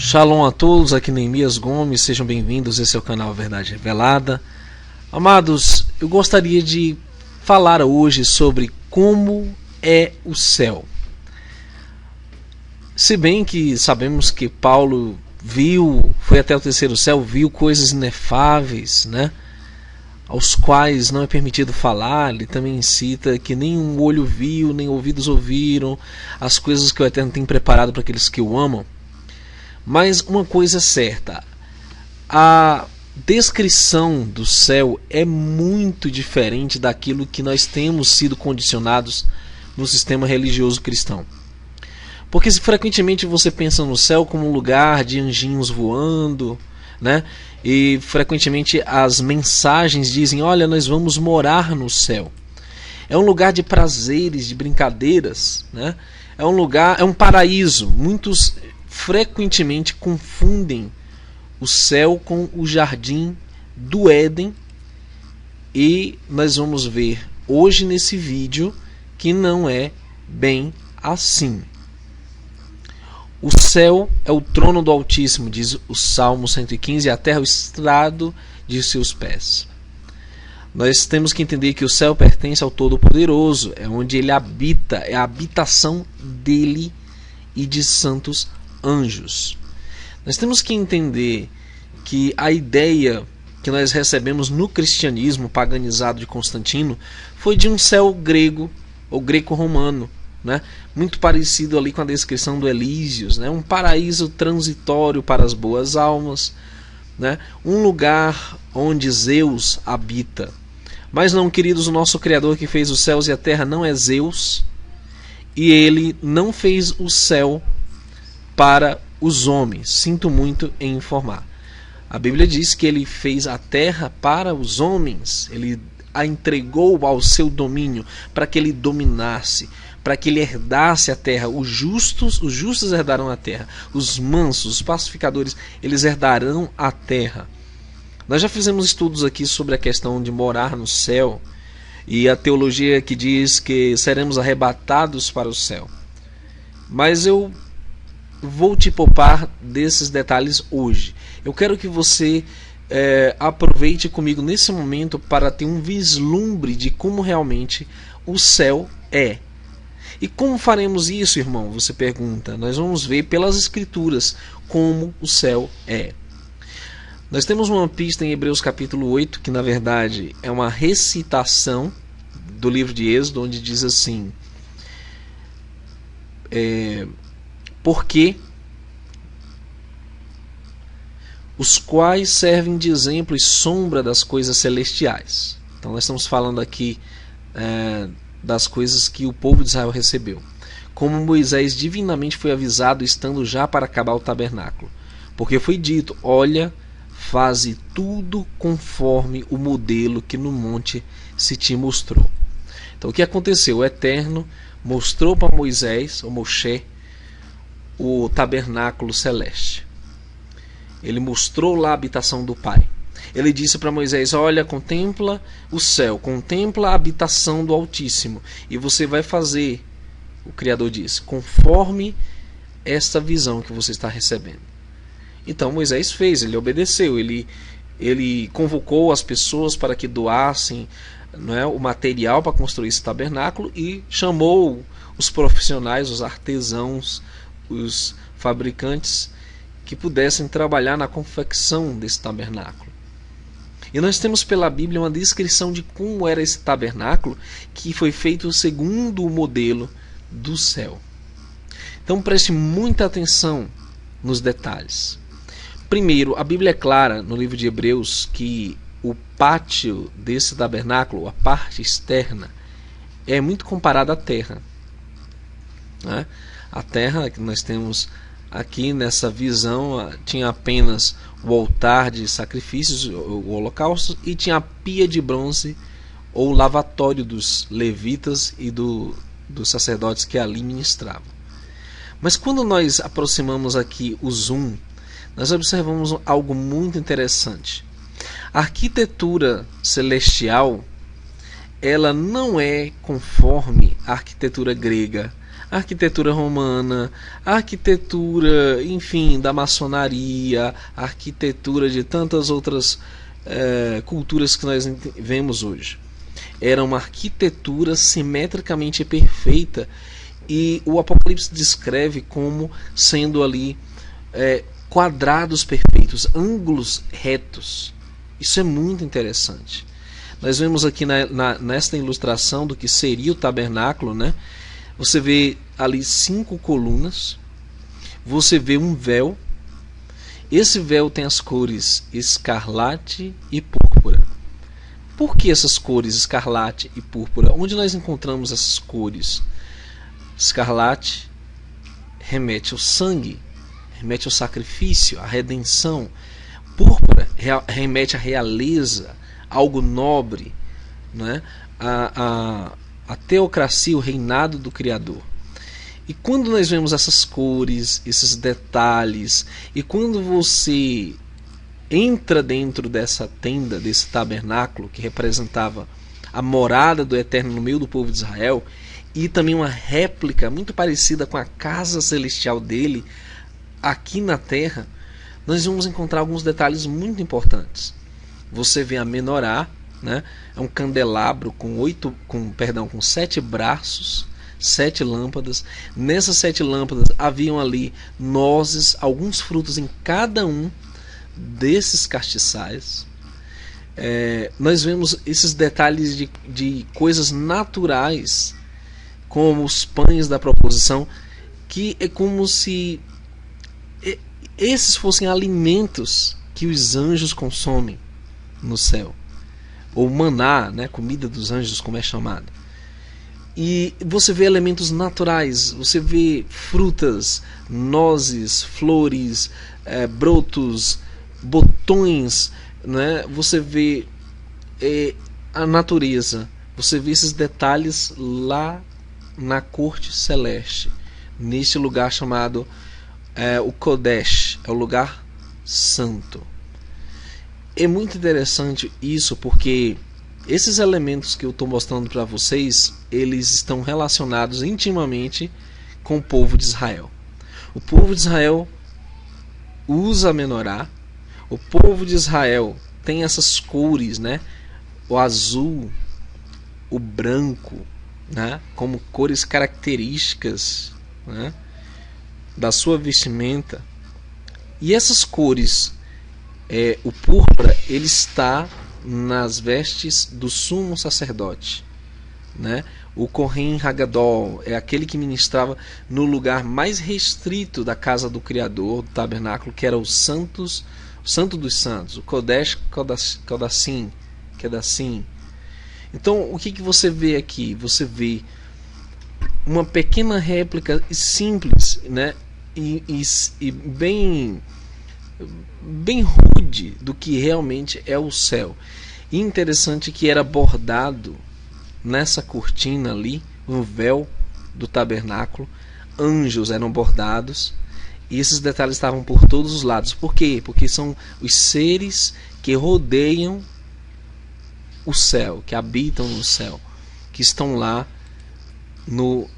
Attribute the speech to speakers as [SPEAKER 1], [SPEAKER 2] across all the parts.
[SPEAKER 1] Shalom a todos, aqui Neemias Gomes, sejam bem-vindos, esse é o canal Verdade Revelada. Amados, eu gostaria de falar hoje sobre como é o céu. Se bem que sabemos que Paulo foi até o terceiro céu, viu coisas inefáveis, né? Aos quais não é permitido falar. Ele também cita que nem um olho viu, nem ouvidos ouviram, as coisas que o Eterno tem preparado para aqueles que o amam. Mas uma coisa é certa, a descrição do céu é muito diferente daquilo que nós temos sido condicionados no sistema religioso cristão. Porque se frequentemente você pensa no céu como um lugar de anjinhos voando, né? E frequentemente as mensagens dizem: olha, nós vamos morar no céu. É um lugar de prazeres, de brincadeiras, né? É um paraíso. Muitos frequentemente confundem o céu com o jardim do Éden, e nós vamos ver hoje nesse vídeo que não é bem assim. O céu é o trono do Altíssimo, diz o Salmo 115, e a terra é o estrado de seus pés. Nós temos que entender que o céu pertence ao Todo-Poderoso, é onde ele habita, é a habitação dele e de santos anjos. Nós temos que entender que a ideia que nós recebemos no cristianismo paganizado de Constantino foi de um céu grego ou greco-romano, né? Muito parecido ali com a descrição do Elísios, né? Um paraíso transitório para as boas almas, né? Um lugar onde Zeus habita. Mas não, queridos, o nosso Criador que fez os céus e a terra não é Zeus, e ele não fez o céu para os homens. Sinto muito em informar. A Bíblia diz que ele fez a terra para os homens. Ele a entregou ao seu domínio para que ele dominasse, para que ele herdasse a terra. Os justos herdarão a terra. Os mansos, os pacificadores, eles herdarão a terra. Nós já fizemos estudos aqui sobre a questão de morar no céu e a teologia que diz que seremos arrebatados para o céu. Mas eu vou te poupar desses detalhes hoje. Eu quero que você aproveite comigo nesse momento para ter um vislumbre de como realmente o céu é. E como faremos isso, irmão? Você pergunta. Nós vamos ver pelas Escrituras como o céu é. Nós temos uma pista em Hebreus capítulo 8, que na verdade é uma recitação do livro de Êxodo, onde diz assim: porque os quais servem de exemplo e sombra das coisas celestiais. Então nós estamos falando aqui das coisas que o povo de Israel recebeu. Como Moisés divinamente foi avisado estando já para acabar o tabernáculo. Porque foi dito: olha, faze tudo conforme o modelo que no monte se te mostrou. Então o que aconteceu? O Eterno mostrou para Moisés, ou Moshe, o tabernáculo celeste. Ele mostrou lá a habitação do Pai. Ele disse para Moisés: olha, contempla o céu, contempla a habitação do Altíssimo, e você vai fazer, o Criador disse, conforme esta visão que você está recebendo. Então Moisés fez, ele obedeceu, ele convocou as pessoas para que doassem, o material para construir esse tabernáculo, e chamou os profissionais, os artesãos, os fabricantes que pudessem trabalhar na confecção desse tabernáculo. E nós temos pela Bíblia uma descrição de como era esse tabernáculo, que foi feito segundo o modelo do céu. Então preste muita atenção nos detalhes. Primeiro, a Bíblia é clara no livro de Hebreus que o pátio desse tabernáculo, a parte externa, é muito comparada à terra, né? A terra que nós temos aqui nessa visão tinha apenas o altar de sacrifícios, o holocausto, e tinha a pia de bronze, ou lavatório dos levitas e dos sacerdotes que ali ministravam. Mas quando nós aproximamos aqui o zoom, nós observamos algo muito interessante. A arquitetura celestial, ela não é conforme a arquitetura grega, a arquitetura romana, a arquitetura, enfim, da maçonaria, a arquitetura de tantas outras culturas que nós vemos hoje. Era uma arquitetura simetricamente perfeita, e o Apocalipse descreve como sendo ali quadrados perfeitos, ângulos retos. Isso é muito interessante. Nós vemos aqui nesta ilustração do que seria o tabernáculo, né? Você vê ali 5 colunas, você vê um véu. Esse véu tem as cores escarlate e púrpura. Por que essas cores escarlate e púrpura? Onde nós encontramos essas cores? Escarlate remete ao sangue, remete ao sacrifício, à redenção. Púrpura remete à realeza, algo nobre, né? A teocracia, o reinado do Criador. E quando nós vemos essas cores, esses detalhes, e quando você entra dentro dessa tenda, desse tabernáculo que representava a morada do Eterno no meio do povo de Israel, e também uma réplica muito parecida com a casa celestial dele aqui na terra, nós vamos encontrar alguns detalhes muito importantes. Você vê a menorá, né? É um candelabro com 7 braços, 7 lâmpadas. Nessas 7 lâmpadas haviam ali nozes, alguns frutos em cada um desses castiçais. Nós vemos esses detalhes de coisas naturais, como os pães da proposição, que é como se esses fossem alimentos que os anjos consomem no céu, ou maná, né, comida dos anjos, como é chamado. E você vê elementos naturais, você vê frutas, nozes, flores, brotos, botões, né? Você vê a natureza, você vê esses detalhes lá na corte celeste, neste lugar chamado o Kodesh, é o lugar santo. É muito interessante isso, porque esses elementos que eu estou mostrando para vocês, eles estão relacionados intimamente com o povo de Israel. O povo de Israel usa a menorá, o povo de Israel tem essas cores, né? O azul, o branco, né? Como cores características, né? Da sua vestimenta. E essas cores, o púrpura, ele está nas vestes do sumo sacerdote, né? O Kohen Hagadol é aquele que ministrava no lugar mais restrito da casa do Criador, do tabernáculo, que era o Santo dos Santos, o Kodesh Kodashim. Então, o que você vê aqui? Você vê uma pequena réplica simples, né? E bem rude do que realmente é o céu. E interessante que era bordado nessa cortina ali, no véu do tabernáculo, anjos eram bordados, e esses detalhes estavam por todos os lados. Por quê? Porque são os seres que rodeiam o céu, que habitam no céu, que estão lá no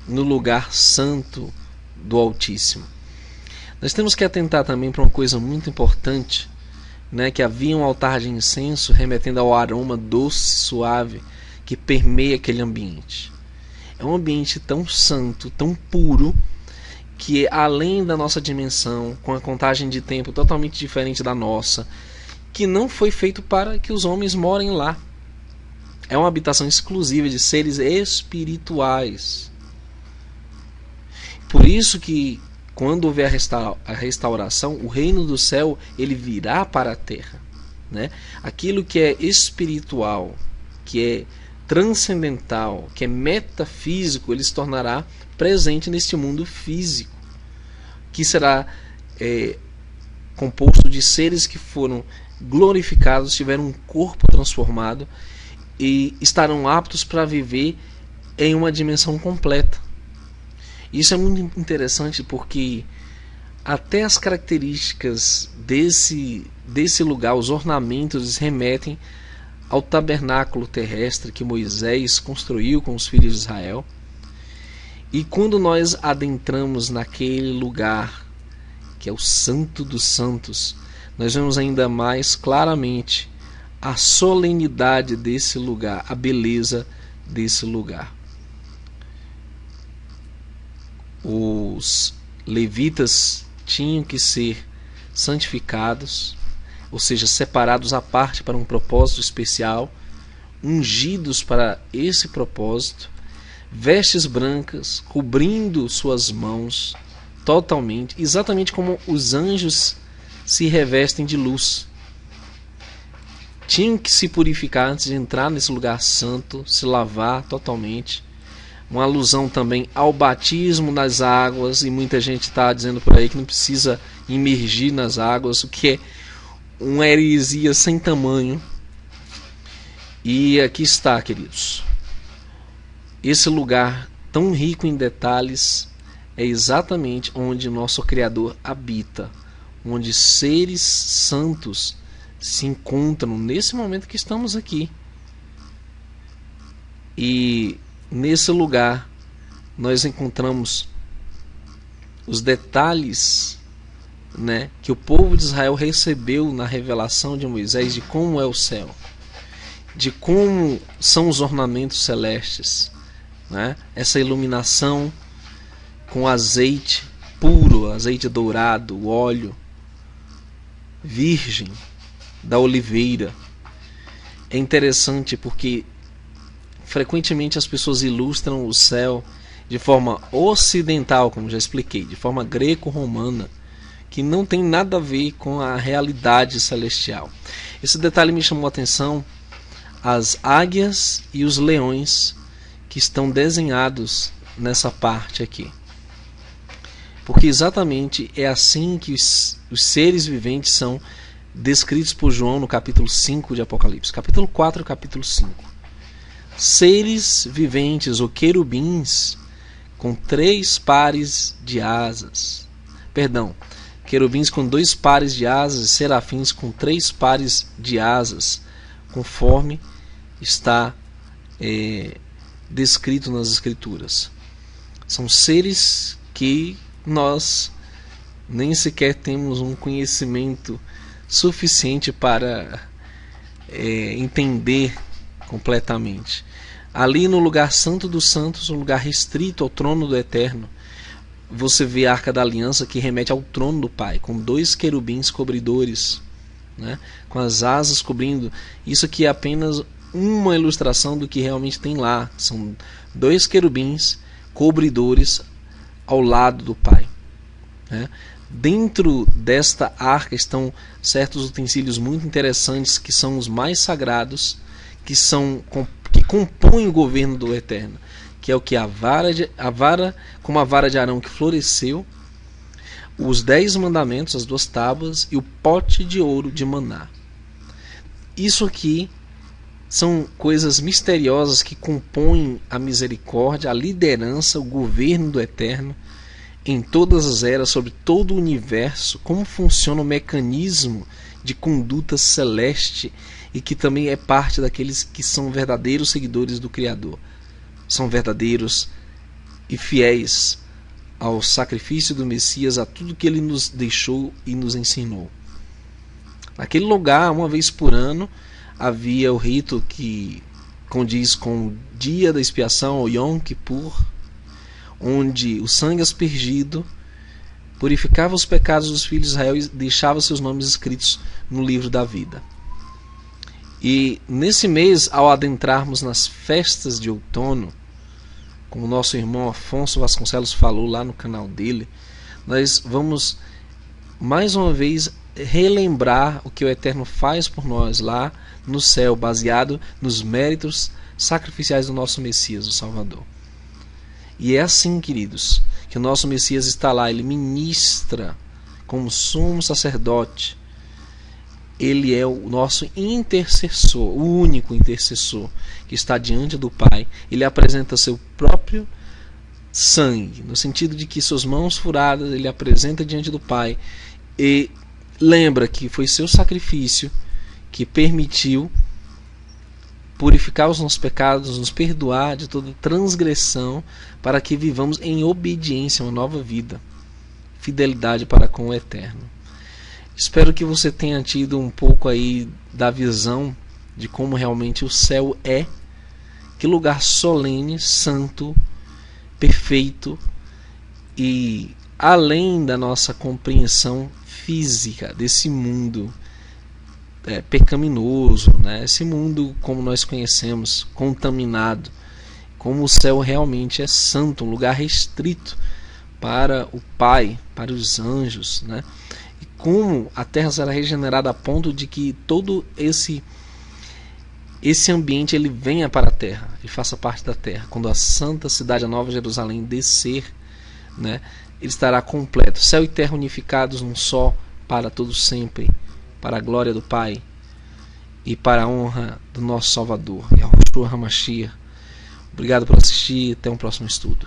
[SPEAKER 1] lugar santo do Altíssimo. Nós temos que atentar também para uma coisa muito importante, né, que havia um altar de incenso remetendo ao aroma doce, suave, que permeia aquele ambiente. É um ambiente tão santo, tão puro, que além da nossa dimensão, com a contagem de tempo totalmente diferente da nossa, que não foi feito para que os homens morem lá. É uma habitação exclusiva de seres espirituais. Por isso que quando houver a restauração, o reino do céu ele virá para a terra, né? Aquilo que é espiritual, que é transcendental, que é metafísico, ele se tornará presente neste mundo físico, que será composto de seres que foram glorificados, tiveram um corpo transformado e estarão aptos para viver em uma dimensão completa. Isso é muito interessante porque até as características desse lugar, os ornamentos, remetem ao tabernáculo terrestre que Moisés construiu com os filhos de Israel. E quando nós adentramos naquele lugar, que é o Santo dos Santos, nós vemos ainda mais claramente a solenidade desse lugar, a beleza desse lugar. Os levitas tinham que ser santificados, ou seja, separados à parte para um propósito especial, ungidos para esse propósito, vestes brancas cobrindo suas mãos totalmente, exatamente como os anjos se revestem de luz. Tinham que se purificar antes de entrar nesse lugar santo, se lavar totalmente. Uma alusão também ao batismo nas águas, e muita gente está dizendo por aí que não precisa imergir nas águas, o que é uma heresia sem tamanho. E aqui está, queridos, esse lugar tão rico em detalhes é exatamente onde nosso Criador habita, onde seres santos se encontram nesse momento que estamos aqui. E nesse lugar nós encontramos os detalhes, né, que o povo de Israel recebeu na revelação de Moisés de como é o céu, de como são os ornamentos celestes, né? Essa iluminação com azeite puro, azeite dourado, óleo virgem da oliveira. É interessante porque frequentemente as pessoas ilustram o céu de forma ocidental, como já expliquei, de forma greco-romana, que não tem nada a ver com a realidade celestial. Esse detalhe me chamou a atenção, as águias e os leões que estão desenhados nessa parte aqui. Porque exatamente é assim que os seres viventes são descritos por João no capítulo 5 de Apocalipse. Capítulo 4 e capítulo 5. Seres viventes ou querubins com 3 pares de asas. Perdão, querubins com 2 pares de asas e serafins com 3 pares de asas, conforme está descrito nas Escrituras. São seres que nós nem sequer temos um conhecimento suficiente para entender completamente. Ali no lugar santo dos santos, um lugar restrito ao trono do Eterno, você vê a Arca da Aliança, que remete ao trono do Pai, com 2 querubins cobridores, né, com as asas cobrindo. Isso aqui é apenas uma ilustração do que realmente tem lá. São 2 querubins cobridores ao lado do Pai, né? Dentro desta arca estão certos utensílios muito interessantes, que são os mais sagrados, que compõem o governo do Eterno, que é o que? Como a vara de Arão que floresceu, os 10 mandamentos, as 2 tábuas e o pote de ouro de maná. Isso aqui são coisas misteriosas que compõem a misericórdia, a liderança, o governo do Eterno em todas as eras, sobre todo o universo, como funciona o mecanismo de conduta celeste, e que também é parte daqueles que são verdadeiros seguidores do Criador, são verdadeiros e fiéis ao sacrifício do Messias, a tudo que ele nos deixou e nos ensinou. Naquele lugar, uma vez por ano, havia o rito que condiz com o dia da expiação, o Yom Kippur, onde o sangue aspergido purificava os pecados dos filhos de Israel e deixava seus nomes escritos no livro da vida. E nesse mês, ao adentrarmos nas festas de outono, como o nosso irmão Afonso Vasconcelos falou lá no canal dele, nós vamos mais uma vez relembrar o que o Eterno faz por nós lá no céu, baseado nos méritos sacrificiais do nosso Messias, o Salvador. E é assim, queridos, que o nosso Messias está lá, ele ministra como sumo sacerdote. Ele é o nosso intercessor, o único intercessor que está diante do Pai. Ele apresenta seu próprio sangue, no sentido de que suas mãos furadas ele apresenta diante do Pai, e lembra que foi seu sacrifício que permitiu purificar os nossos pecados, nos perdoar de toda transgressão, para que vivamos em obediência, uma nova vida, fidelidade para com o Eterno. Espero que você tenha tido um pouco aí da visão de como realmente o céu é, que lugar solene, santo, perfeito e além da nossa compreensão física desse mundo pecaminoso, né? Esse mundo como nós conhecemos, contaminado, como o céu realmente é santo, um lugar restrito para o Pai, para os anjos, né? E como a terra será regenerada a ponto de que todo esse ambiente ele venha para a terra, ele faça parte da terra. Quando a santa cidade, a Nova Jerusalém, descer, né, ele estará completo, céu e terra unificados num só, para todo sempre, para a glória do Pai e para a honra do nosso Salvador, Yahushua HaMashiach. Obrigado por assistir, até um próximo estudo.